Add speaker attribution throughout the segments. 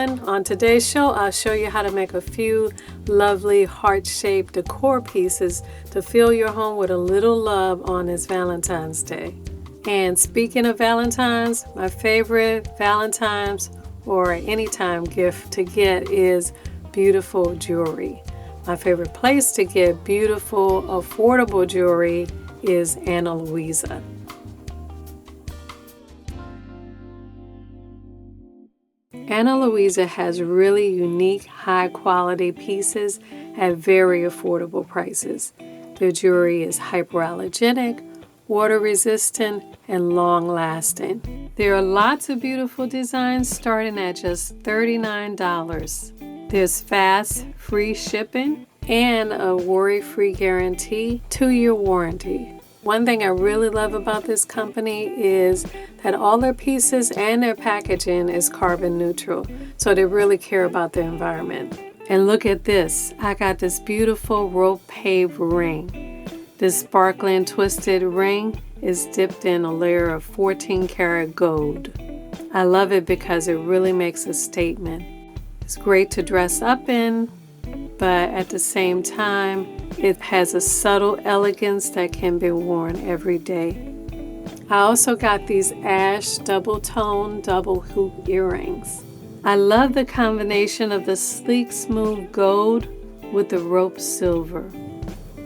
Speaker 1: everyone. On today's show, I'll show you how to make a few lovely heart-shaped decor pieces to fill your home with a little love on this Valentine's Day. And speaking of Valentine's, my favorite Valentine's or anytime gift to get is beautiful jewelry. My favorite place to get beautiful, affordable jewelry is Ana Luisa. Ana Luisa has really unique, high-quality pieces at very affordable prices. Their jewelry is hypoallergenic, water-resistant, and long-lasting. There are lots of beautiful designs starting at just $39. There's fast, free shipping and a worry-free guarantee, 2-year warranty. One thing I really love about this company is that all their pieces and their packaging is carbon neutral, so they really care about the environment. And look at this, I got this beautiful rope paved ring. This sparkling twisted ring is dipped in a layer of 14 karat gold. I love it because it really makes a statement. It's great to dress up in, but at the same time, it has a subtle elegance that can be worn every day. I also got these ash double tone double hoop earrings. I love the combination of the sleek smooth gold with the rope silver.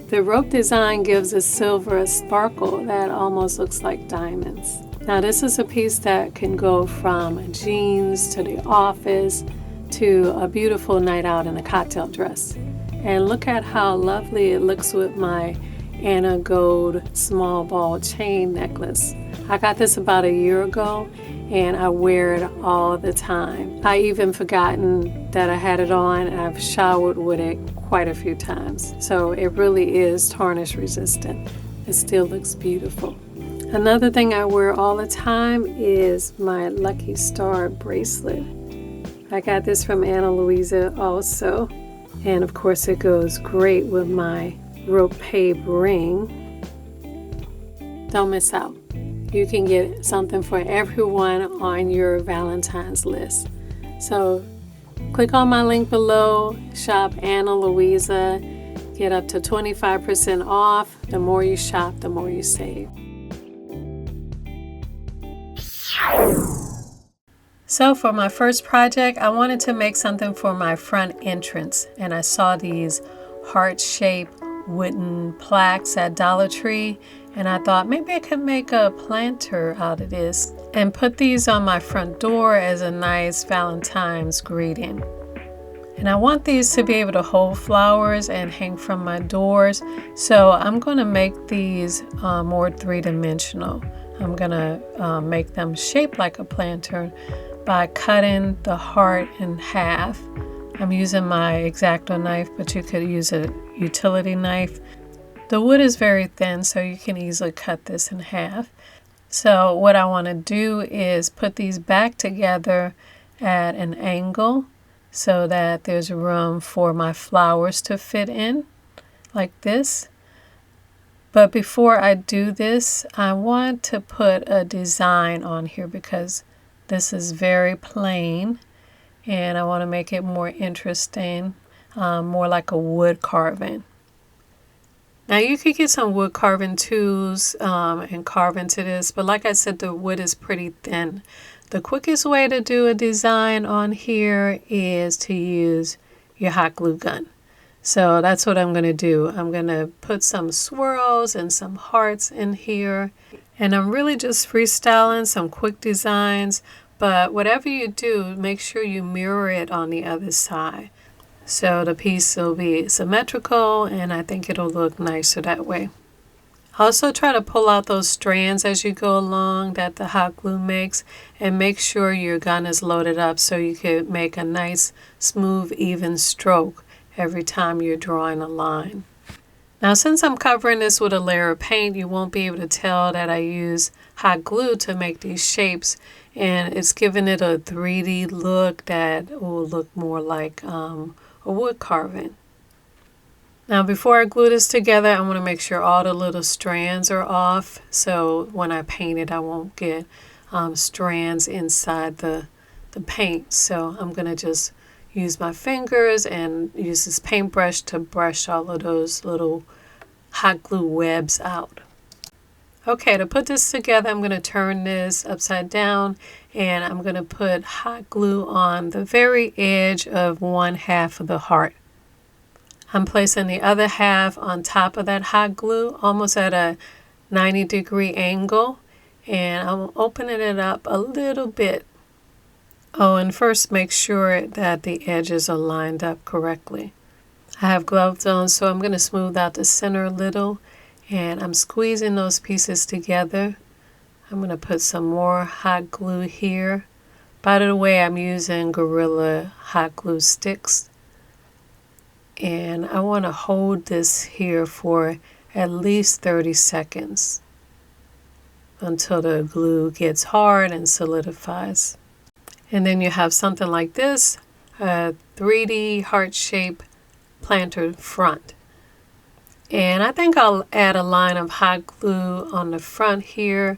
Speaker 1: The rope design gives the silver a sparkle that almost looks like diamonds. Now this is a piece that can go from jeans to the office to a beautiful night out in a cocktail dress. And look at how lovely it looks with my Anna Gold small ball chain necklace. I got this about a year ago and I wear it all the time. I even forgotten that I had it on and I've showered with it quite a few times. So it really is tarnish resistant. It still looks beautiful. Another thing I wear all the time is my Lucky Star bracelet. I got this from Ana Luisa also. And of course it goes great with my rope paved ring. Don't miss out. You can get something for everyone on your Valentine's list. So click on my link below, shop Ana Luisa, get up to 25% off. The more you shop, the more you save. So for my first project, I wanted to make something for my front entrance, and I saw these heart-shaped wooden plaques at Dollar Tree, and I thought maybe I could make a planter out of this and put these on my front door as a nice Valentine's greeting. And I want these to be able to hold flowers and hang from my doors, so I'm going to make these more three-dimensional. I'm going to make them shaped like a planter by cutting the heart in half. I'm using my X-Acto knife, but you could use a utility knife. The wood is very thin, so you can easily cut this in half. So what I want to do is put these back together at an angle so that there's room for my flowers to fit in, like this. But before I do this, I want to put a design on here because this is very plain and I want to make it more interesting, more like a wood carving. Now you could get some wood carving tools and carve into this, but like I said, the wood is pretty thin. The quickest way to do a design on here is to use your hot glue gun. So that's what I'm going to do. I'm going to put some swirls and some hearts in here. And I'm really just freestyling some quick designs. But whatever you do, make sure you mirror it on the other side. So the piece will be symmetrical and I think it'll look nicer that way. Also try to pull out those strands as you go along that the hot glue makes, and make sure your gun is loaded up so you can make a nice smooth even stroke every time you're drawing a line. Now since I'm covering this with a layer of paint, you won't be able to tell that I use hot glue to make these shapes, and it's giving it a 3D look that will look more like a wood carving. Now before I glue this together, I want to make sure all the little strands are off, so when I paint it I won't get strands inside the the paint. So I'm going to just use my fingers and use this paintbrush to brush all of those little hot glue webs out. Okay, to put this together, I'm going to turn this upside down and I'm going to put hot glue on the very edge of one half of the heart. I'm placing the other half on top of that hot glue, almost at a 90-degree angle, and I'm opening it up a little bit. Oh, and first make sure that the edges are lined up correctly. I have gloves on, so I'm going to smooth out the center a little, and I'm squeezing those pieces together. I'm going to put some more hot glue here. By the way, I'm using Gorilla hot glue sticks. And I want to hold this here for at least 30 seconds until the glue gets hard and solidifies. And then you have something like this, a 3D heart-shaped planter front. And I think I'll add a line of hot glue on the front here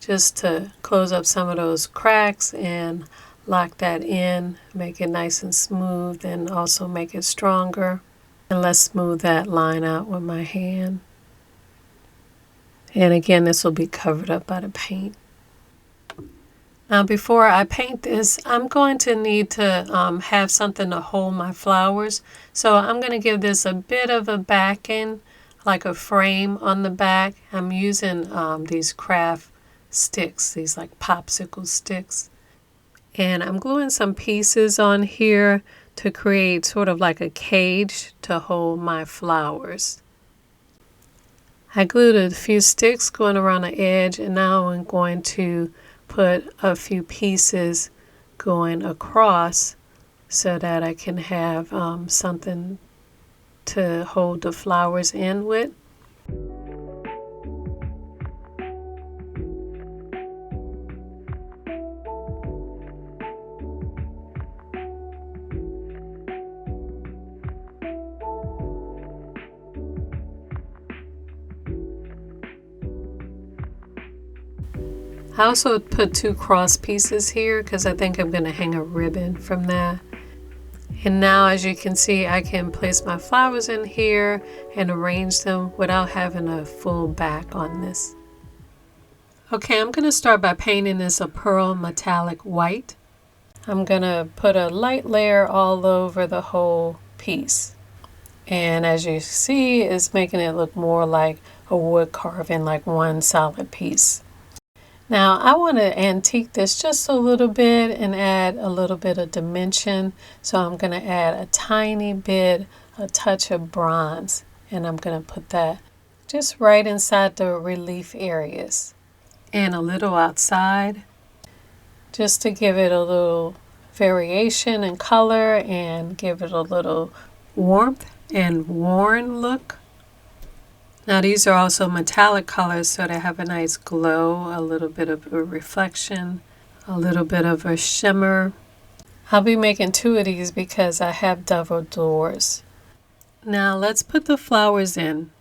Speaker 1: just to close up some of those cracks and lock that in, make it nice and smooth, and also make it stronger. And let's smooth that line out with my hand. And again, this will be covered up by the paint. Now before I paint this, I'm going to need to have something to hold my flowers. So I'm going to give this a bit of a backing, like a frame on the back. I'm using these craft sticks, these like popsicle sticks. And I'm gluing some pieces on here to create sort of like a cage to hold my flowers. I glued a few sticks going around the edge, and now I'm going to put a few pieces going across so that I can have something to hold the flowers in with. I also put 2 cross pieces here because I think I'm going to hang a ribbon from that. And now, as you can see, I can place my flowers in here and arrange them without having a full back on this. Okay, I'm going to start by painting this a pearl metallic white. I'm going to put a light layer all over the whole piece. And as you see, it's making it look more like a wood carving, like one solid piece. Now I want to antique this just a little bit and add a little bit of dimension. So I'm going to add a tiny bit, a touch of bronze, and I'm going to put that just right inside the relief areas and a little outside, just to give it a little variation in color and give it a little warmth and worn look. Now these are also metallic colors, so they have a nice glow, a little bit of a reflection, a little bit of a shimmer. I'll be making 2 of these because I have double doors. Now let's put the flowers in.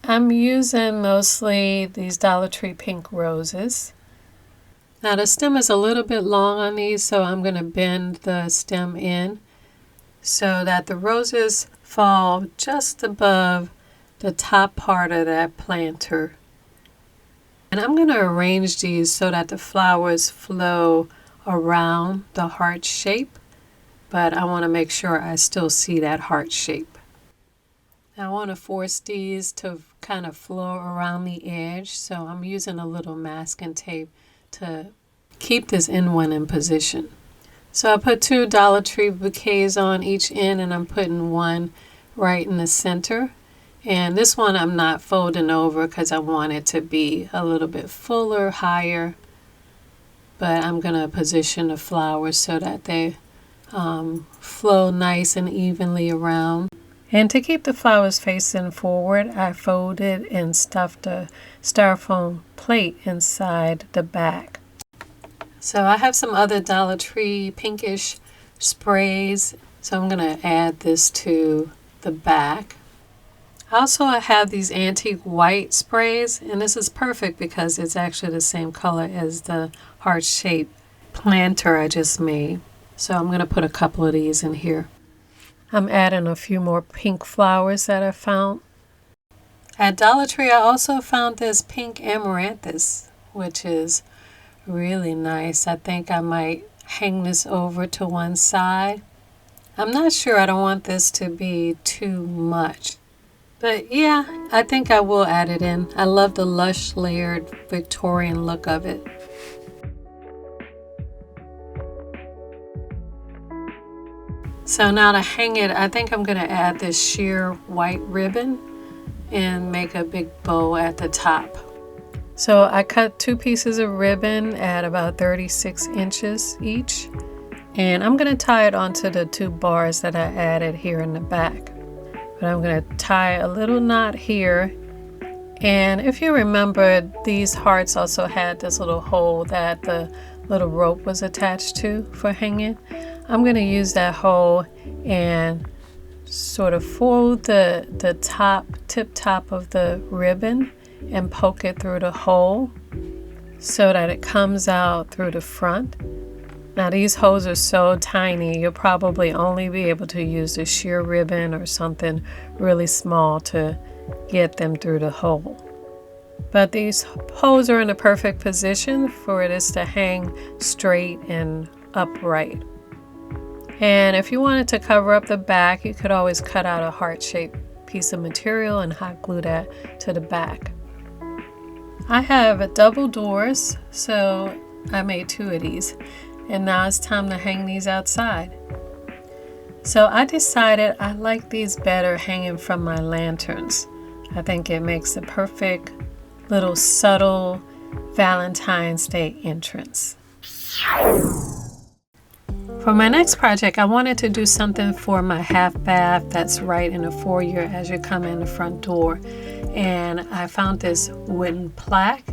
Speaker 1: I'm using mostly these Dollar Tree pink roses. Now the stem is a little bit long on these, so I'm going to bend the stem in so that the roses fall just above the top part of that planter. And I'm going to arrange these so that the flowers flow around the heart shape, but I want to make sure I still see that heart shape. I want to force these to kind of flow around the edge, so I'm using a little masking tape to keep this end one in position. So I put 2 Dollar Tree bouquets on each end, and I'm putting one right in the center. And this one I'm not folding over because I want it to be a little bit fuller, higher. But I'm going to position the flowers so that they flow nice and evenly around. And to keep the flowers facing forward, I folded and stuffed a styrofoam plate inside the back. So I have some other Dollar Tree pinkish sprays. So I'm going to add this to the back. Also, I have these antique white sprays, and this is perfect because it's actually the same color as the heart shape. planter I just made. So I'm going to put a couple of these in here. I'm adding a few more pink flowers that I found. At Dollar Tree, I also found this pink amaranthus, which is really nice. I think I might hang this over to one side. I'm not sure. I don't want this to be too much. But yeah, I think I will add it in. I love the lush, layered Victorian look of it. So now to hang it, I think I'm going to add this sheer white ribbon and make a big bow at the top. So I cut 2 pieces of ribbon at about 36 inches each. And I'm going to tie it onto the 2 bars that I added here in the back. But I'm going to tie a little knot here. And if you remember, these hearts also had this little hole that the little rope was attached to for hanging. I'm going to use that hole and sort of fold the tip top of the ribbon and poke it through the hole so that it comes out through the front. Now these holes are so tiny, you'll probably only be able to use the sheer ribbon or something really small to get them through the hole. But these holes are in a perfect position for this to hang straight and upright. And if you wanted to cover up the back, you could always cut out a heart-shaped piece of material and hot glue that to the back. I have double doors, so I made 2 of these. And now it's time to hang these outside. So I decided I like these better hanging from my lanterns. I think it makes the perfect little subtle Valentine's Day entrance. For my next project, I wanted to do something for my half bath that's right in the foyer as you come in the front door. And I found this wooden plaque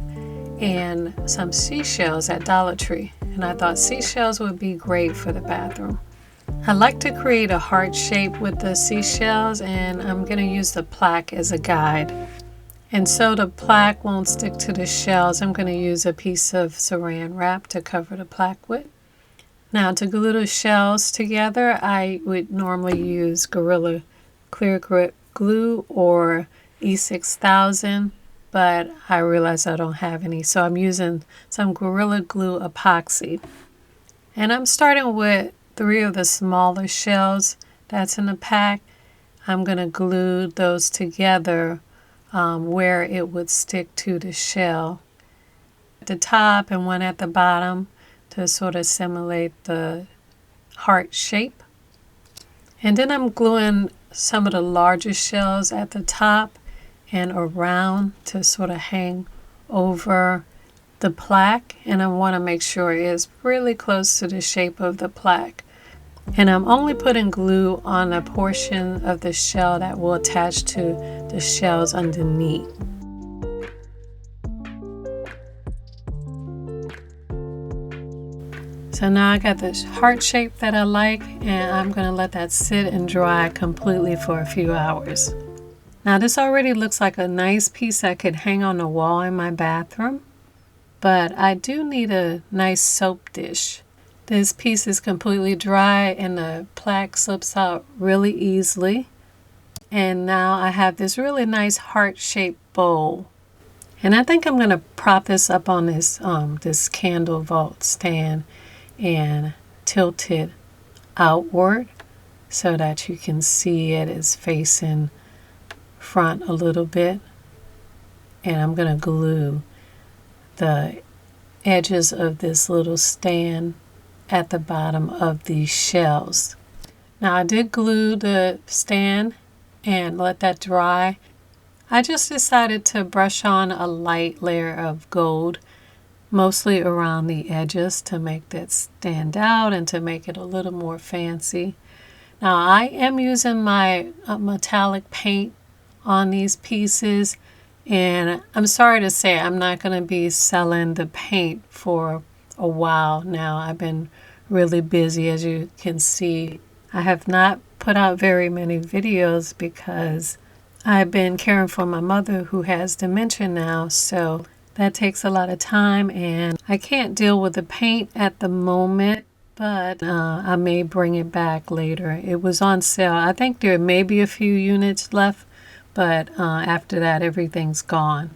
Speaker 1: and some seashells at Dollar Tree. And I thought seashells would be great for the bathroom. I like to create a heart shape with the seashells, and I'm going to use the plaque as a guide. And so the plaque won't stick to the shells, I'm going to use a piece of saran wrap to cover the plaque with. Now to glue the shells together, I would normally use Gorilla Clear Grip glue or E6000, but I realized I don't have any, so I'm using some Gorilla Glue epoxy. And I'm starting with 3 of the smaller shells that's in the pack. I'm going to glue those together where it would stick to the shell at the top and one at the bottom to sort of simulate the heart shape. And then I'm gluing some of the larger shells at the top and around to sort of hang over the plaque, and I want to make sure it's really close to the shape of the plaque. And I'm only putting glue on a portion of the shell that will attach to the shells underneath. So now I got this heart shape that I like, and I'm going to let that sit and dry completely for a few hours. Now this already looks like a nice piece I could hang on the wall in my bathroom, but I do need a nice soap dish. This piece is completely dry and the plaque slips out really easily. And now I have this really nice heart-shaped bowl. And I think I'm going to prop this up on this candle vault stand and tilt it outward so that you can see it is facing front a little bit. And I'm going to glue the edges of this little stand at the bottom of these shells. Now I did glue the stand and let that dry. I just decided to brush on a light layer of gold, mostly around the edges, to make that stand out and to make it a little more fancy. Now I am using my metallic paint on these pieces, and I'm sorry to say I'm not going to be selling the paint for a while now. I've been really busy, as you can see. I have not put out very many videos because I've been caring for my mother who has dementia now, so That takes a lot of time, and I can't deal with the paint at the moment, but I may bring it back later. It was on sale. I think there may be a few units left, but after that, everything's gone.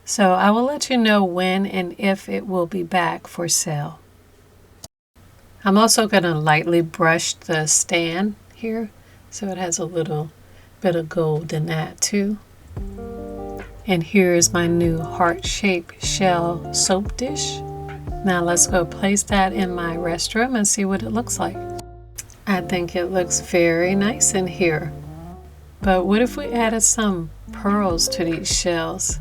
Speaker 1: So I will let you know when and if it will be back for sale. I'm also going to lightly brush the stand here, so it has a little bit of gold in that too. And here is my new heart-shaped shell soap dish. Now let's go place that in my restroom and see what it looks like. I think it looks very nice in here. But what if we added some pearls to these shells?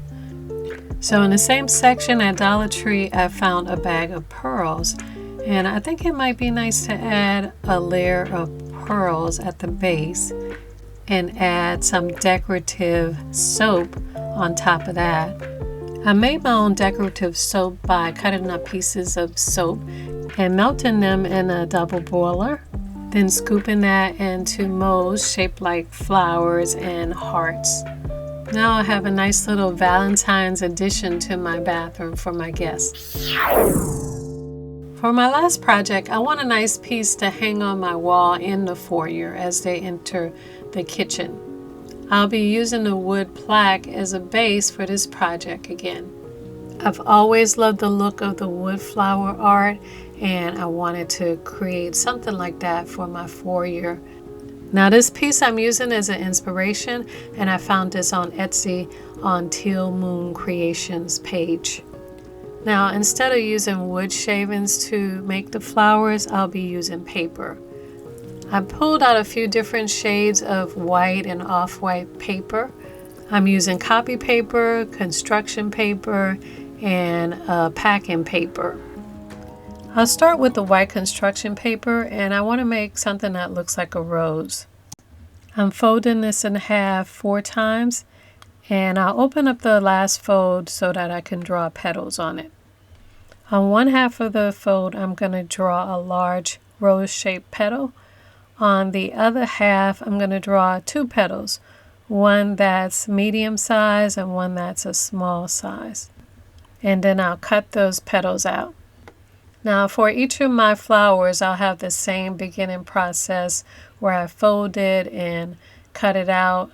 Speaker 1: So in the same section at Dollar Tree, I found a bag of pearls. And I think it might be nice to add a layer of pearls at the base and add some decorative soap on top of that. I made my own decorative soap by cutting up pieces of soap and melting them in a double boiler, then scooping that into molds shaped like flowers and hearts. Now I have a nice little Valentine's addition to my bathroom for my guests. For my last project, I want a nice piece to hang on my wall in the foyer as they enter the kitchen. I'll be using the wood plaque as a base for this project again. I've always loved the look of the wood flower art, and I wanted to create something like that for my foyer. Now this piece I'm using as an inspiration, and I found this on Etsy on Teal Moon Creations page. Now instead of using wood shavings to make the flowers, I'll be using paper. I pulled out a few different shades of white and off-white paper. I'm using copy paper, construction paper, and packing paper. I'll start with the white construction paper, and I want to make something that looks like a rose. I'm folding this in half 4 times, and I'll open up the last fold so that I can draw petals on it. On one half of the fold, I'm going to draw a large rose-shaped petal. On the other half, I'm going to draw 2 petals, one that's medium size and one that's a small size. And then I'll cut those petals out. Now for each of my flowers, I'll have the same beginning process where I fold it and cut it out.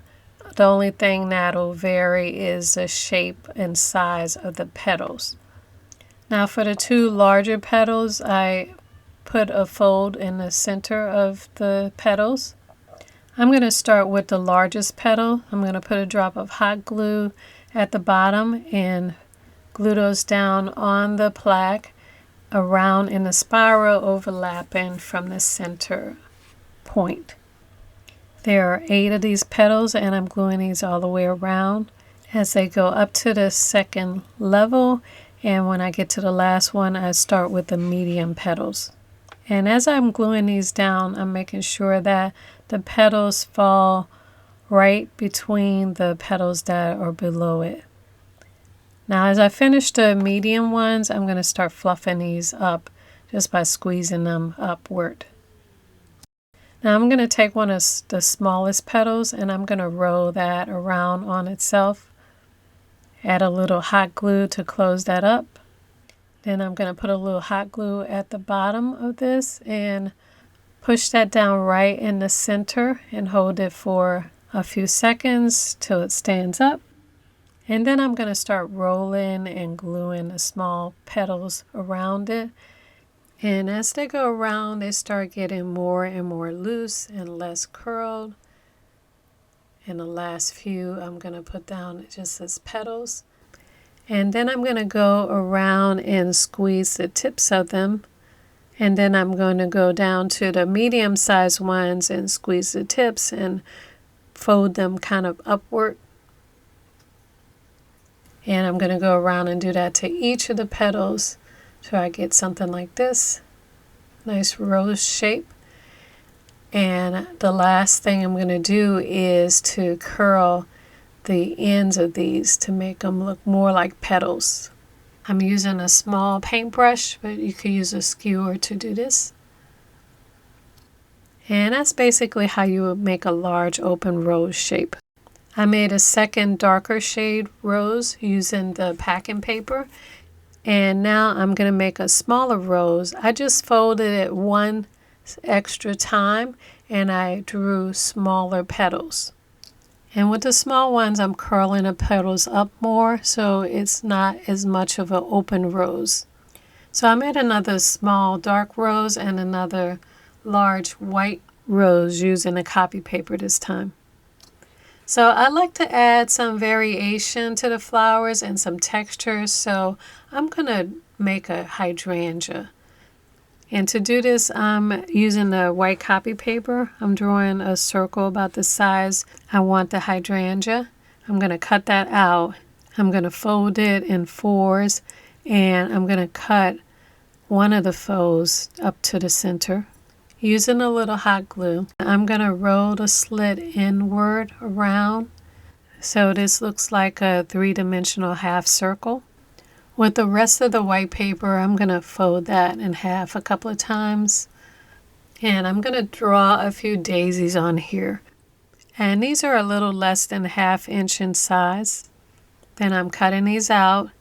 Speaker 1: The only thing that'll vary is the shape and size of the petals. Now for the 2 larger petals, I put a fold in the center of the petals. I'm going to start with the largest petal. I'm going to put a drop of hot glue at the bottom and glue those down on the plaque around in a spiral overlapping from the center point. There are 8 of these petals, and I'm gluing these all the way around as they go up to the second level, and when I get to the last one, I start with the medium petals. And as I'm gluing these down, I'm making sure that the petals fall right between the petals that are below it. Now as I finish the medium ones, I'm going to start fluffing these up just by squeezing them upward. Now I'm going to take one of the smallest petals and I'm going to roll that around on itself. Add a little hot glue to close that up. Then I'm going to put a little hot glue at the bottom of this and push that down right in the center and hold it for a few seconds till it stands up. And then I'm going to start rolling and gluing the small petals around it. And as they go around, they start getting more and more loose and less curled. And the last few I'm going to put down just as petals. And then I'm going to go around and squeeze the tips of them. And then I'm going to go down to the medium-sized ones and squeeze the tips and fold them kind of upward. And I'm going to go around and do that to each of the petals so I get something like this. Nice rose shape. And the last thing I'm going to do is to curl the ends of these to make them look more like petals. I'm using a small paintbrush, but you could use a skewer to do this. And that's basically how you would make a large open rose shape. I made a second darker shade rose using the packing paper. And now I'm going to make a smaller rose. I just folded it one extra time and I drew smaller petals. And with the small ones, I'm curling the petals up more so it's not as much of an open rose. So I made another small dark rose and another large white rose using the copy paper this time. So I like to add some variation to the flowers and some texture, so I'm going to make a hydrangea. And to do this, I'm using the white copy paper. I'm drawing a circle about the size I want the hydrangea. I'm going to cut that out. I'm going to fold it in fours, and I'm going to cut one of the folds up to the center. Using a little hot glue, I'm going to roll the slit inward around so this looks like a three-dimensional half circle. With the rest of the white paper, I'm going to fold that in half a couple of times. And I'm going to draw a few daisies on here. And these are a little less than ½ inch in size. Then I'm cutting these out.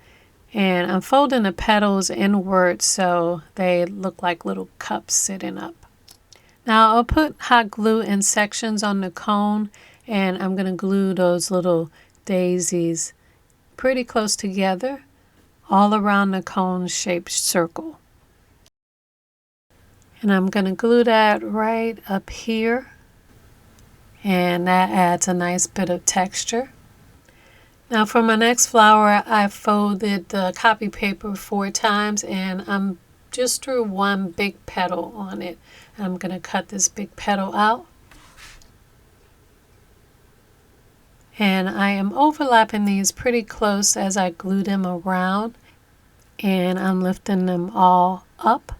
Speaker 1: And I'm folding the petals inward so they look like little cups sitting up. Now I'll put hot glue in sections on the cone. And I'm going to glue those little daisies pretty close together all around the cone-shaped circle. And I'm going to glue that right up here, and that adds a nice bit of texture. Now for my next flower, I folded the copy paper 4 times and I'm just drew one big petal on it. I'm going to cut this big petal out. And I am overlapping these pretty close as I glue them around. And I'm lifting them all up.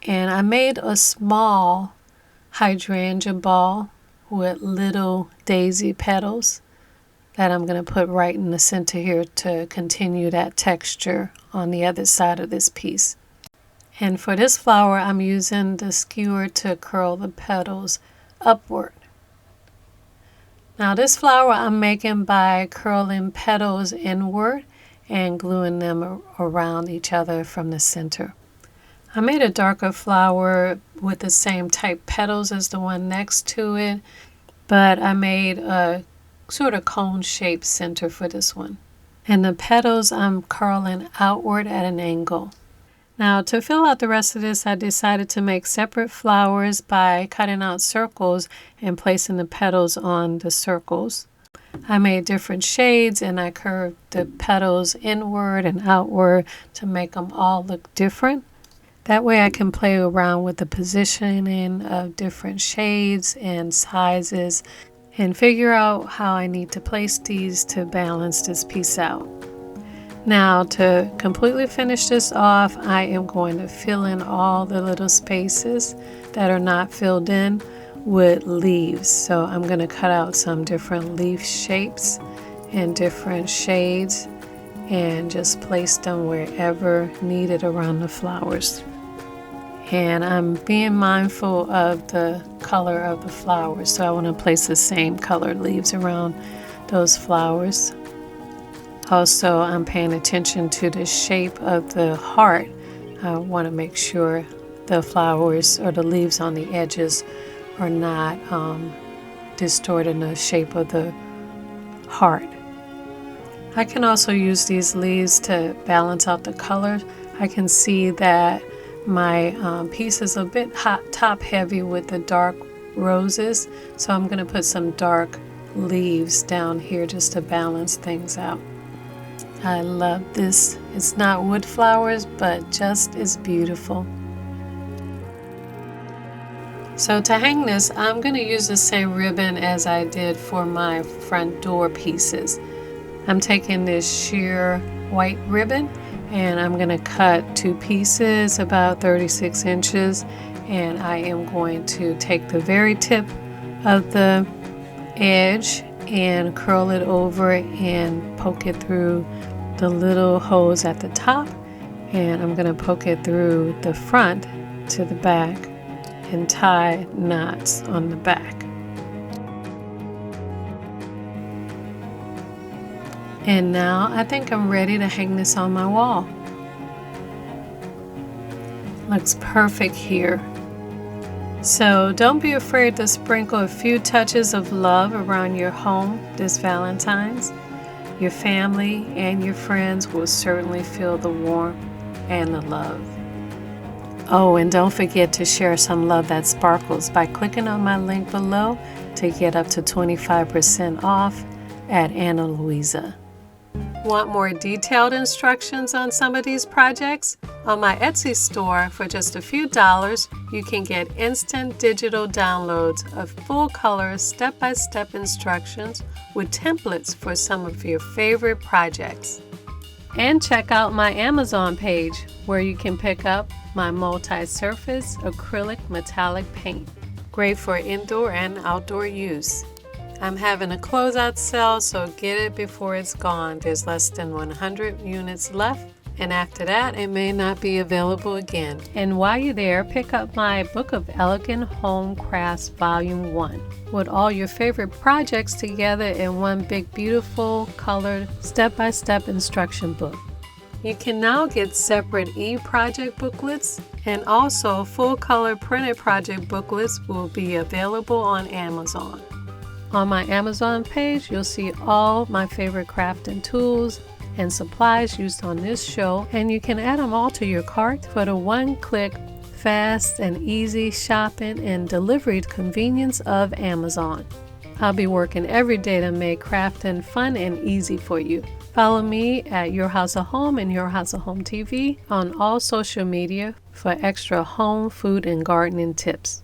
Speaker 1: And I made a small hydrangea ball with little daisy petals that I'm going to put right in the center here to continue that texture on the other side of this piece. And for this flower, I'm using the skewer to curl the petals upward. Now this flower I'm making by curling petals inward and gluing them around each other from the center. I made a darker flower with the same type petals as the one next to it, but I made a sort of cone-shaped center for this one. And the petals I'm curling outward at an angle. Now to fill out the rest of this, I decided to make separate flowers by cutting out circles and placing the petals on the circles. I made different shades and I curved the petals inward and outward to make them all look different. That way I can play around with the positioning of different shades and sizes and figure out how I need to place these to balance this piece out. Now to completely finish this off, I am going to fill in all the little spaces that are not filled in with leaves. So I'm going to cut out some different leaf shapes and different shades and just place them wherever needed around the flowers. And I'm being mindful of the color of the flowers, so I want to place the same colored leaves around those flowers. Also, I'm paying attention to the shape of the heart. I want to make sure the flowers or the leaves on the edges are not distorting the shape of the heart. I can also use these leaves to balance out the color. I can see that my piece is a bit top heavy with the dark roses, so I'm going to put some dark leaves down here just to balance things out. I love this. It's not wood flowers, but just as beautiful. So to hang this, I'm going to use the same ribbon as I did for my front door pieces. I'm taking this sheer white ribbon and I'm going to cut 2 pieces about 36 inches, and I am going to take the very tip of the edge and curl it over and poke it through the little holes at the top, and I'm going to poke it through the front to the back and tie knots on the back. And now I think I'm ready to hang this on my wall. Looks perfect here. So don't be afraid to sprinkle a few touches of love around your home this Valentine's. Your family and your friends will certainly feel the warmth and the love. Oh, and don't forget to share some love that sparkles by clicking on my link below to get up to 25% off at Ana Luisa. Want more detailed instructions on some of these projects? On my Etsy store, for just a few dollars, you can get instant digital downloads of full-color step-by-step instructions with templates for some of your favorite projects. And check out my Amazon page, where you can pick up my multi-surface acrylic metallic paint. Great for indoor and outdoor use. I'm having a closeout sale, so get it before it's gone. There's less than 100 units left, and after that, it may not be available again. And while you're there, pick up my Book of Elegant Home Crafts Volume 1 with all your favorite projects together in one big, beautiful, colored, step-by-step instruction book. You can now get separate e-project booklets, and also full-color printed project booklets will be available on Amazon. On my Amazon page, you'll see all my favorite crafting tools and supplies used on this show, and you can add them all to your cart for the one-click, fast and easy shopping and delivery convenience of Amazon. I'll be working every day to make crafting fun and easy for you. Follow me at Your House of Home and Your House of Home TV on all social media for extra home, food, and gardening tips.